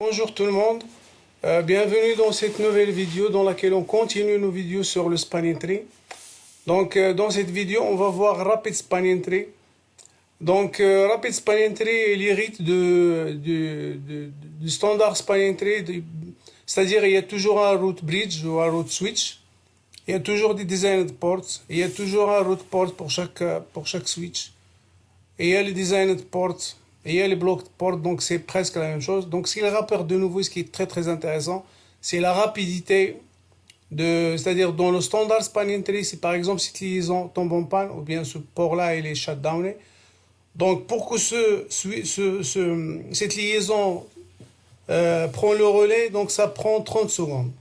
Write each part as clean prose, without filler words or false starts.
Bonjour tout le monde, bienvenue dans cette nouvelle vidéo dans laquelle on continue nos vidéos sur le spanning tree. Donc dans cette vidéo on va voir Rapid Spanning Tree. Donc Rapid Spanning Tree il hérite du standard Spanning Tree, c'est-à-dire il y a toujours un root bridge ou un root switch, il y a toujours des designed ports, il y a toujours un root port pour chaque switch, et il y a les designed ports. Et il y a les blocs ports, donc c'est presque la même chose. Donc ce qu'il rapporte de nouveau, ce qui est très très intéressant, c'est la rapidité c'est-à-dire dans le standard spanning tree, si par exemple cette liaison tombe en panne, ou bien ce port-là il est shutdowné, donc pour que cette liaison prend le relais, donc ça prend 30 secondes.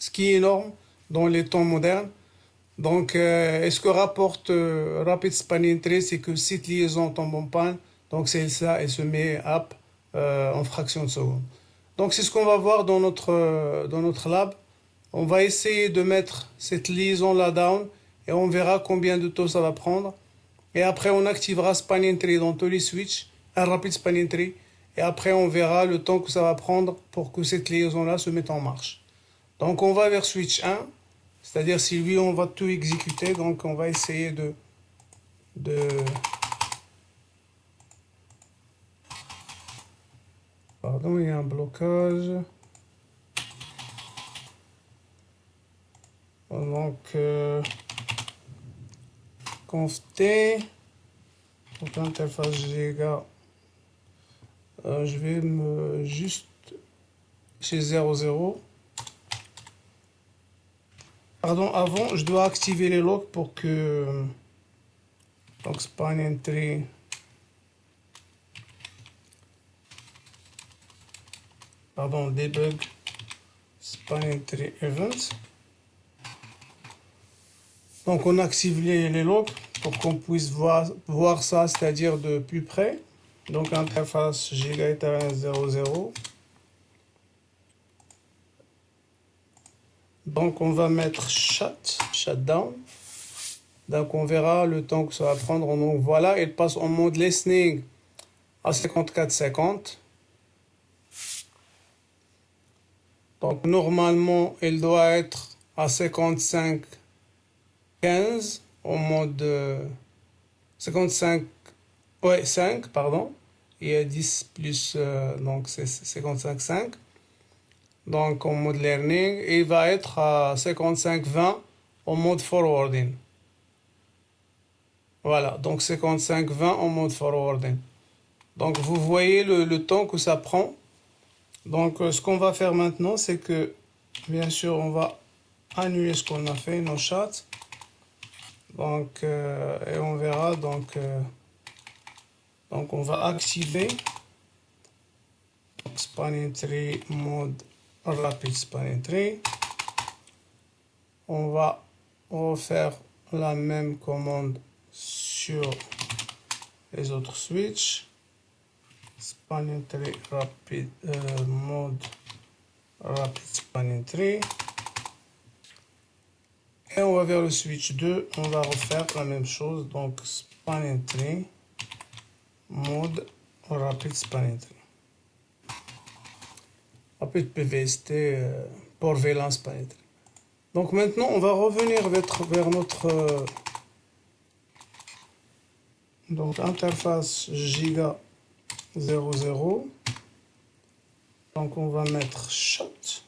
Ce qui est énorme dans les temps modernes. Donc, ce que rapporte Rapid Spanning Tree, c'est que cette liaison tombe en panne, donc c'est ça, elle se met up en fraction de seconde. Donc c'est ce qu'on va voir dans notre lab. On va essayer de mettre cette liaison là down et on verra combien de temps ça va prendre. Et après on activera Spanning Tree dans tous les switches, un Rapid Spanning Tree. Et après on verra le temps que ça va prendre pour que cette liaison là se mette en marche. Donc on va vers switch 1, c'est-à-dire si lui on va tout exécuter, donc on va essayer de Pardon, il y a un blocage. Donc, conf T, donc interface Giga, je vais juste chez 00. Pardon, avant, je dois activer les logs pour que, donc spanning tree, pardon, debug, spanning tree events. Donc on active les logs pour qu'on puisse voir ça, c'est-à-dire de plus près. Donc interface Giga Ethernet 00. Donc on va mettre shutdown. Donc on verra le temps que ça va prendre. Donc voilà, il passe en mode listening à 54-50. Donc normalement il doit être à 55-15 en mode 55, ouais 5 pardon. Il y a 10 plus donc c'est 55-5. Donc en mode learning, et il va être à 55-20 en mode forwarding. Voilà, donc 55-20 en mode forwarding. Donc vous voyez le temps que ça prend. Donc ce qu'on va faire maintenant, c'est que bien sûr on va annuler ce qu'on a fait, nos chats. Donc et on verra donc on va activer spanning tree mode Rapid Spanning Tree. On va refaire la même commande sur les autres switches. Spanning Tree Rapid mode Rapid Spanning Tree. Et on va vers le switch 2. On va refaire la même chose. Donc Spanning Tree mode Rapid Spanning Tree. Rapid PVST pour VLAN Spanning Tree. Donc maintenant on va revenir vers notre donc interface Giga 00. Donc on va mettre shut.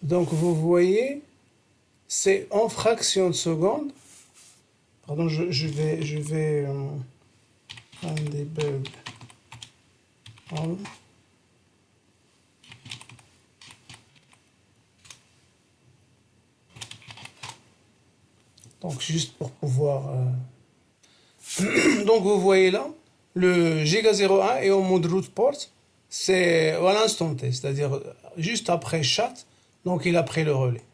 Donc vous voyez, c'est en fraction de seconde. Pardon, je vais un debug. Donc juste pour pouvoir donc vous voyez là le Giga 01 est en mode root port, c'est à l'instant T, c'est-à-dire juste après chat, donc il a pris le relais.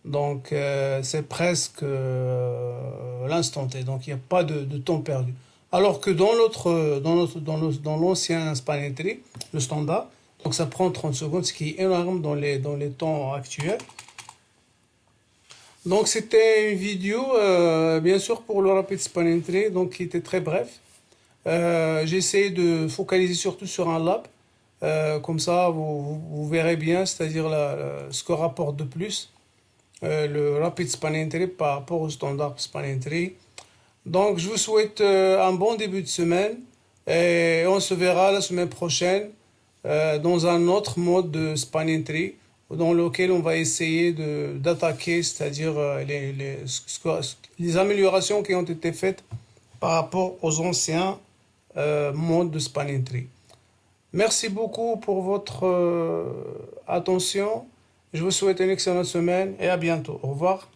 Donc c'est presque l'instant T, donc il n'y a pas de temps perdu. Alors que dans l'ancien spanning tree, le standard, donc ça prend 30 secondes, ce qui est énorme dans les temps actuels. Donc c'était une vidéo bien sûr pour le Rapid Spanning Tree, donc qui était très bref. J'essaie de focaliser surtout sur un lab. Comme ça, vous verrez bien, c'est-à-dire ce que rapporte de plus le Rapid Span Entry par rapport au standard Span Entry. Donc, je vous souhaite un bon début de semaine et on se verra la semaine prochaine dans un autre mode de Span Entry dans lequel on va essayer d'attaquer, c'est-à-dire les améliorations qui ont été faites par rapport aux anciens modes de Span Entry. Merci beaucoup pour votre attention. Je vous souhaite une excellente semaine et à bientôt. Au revoir.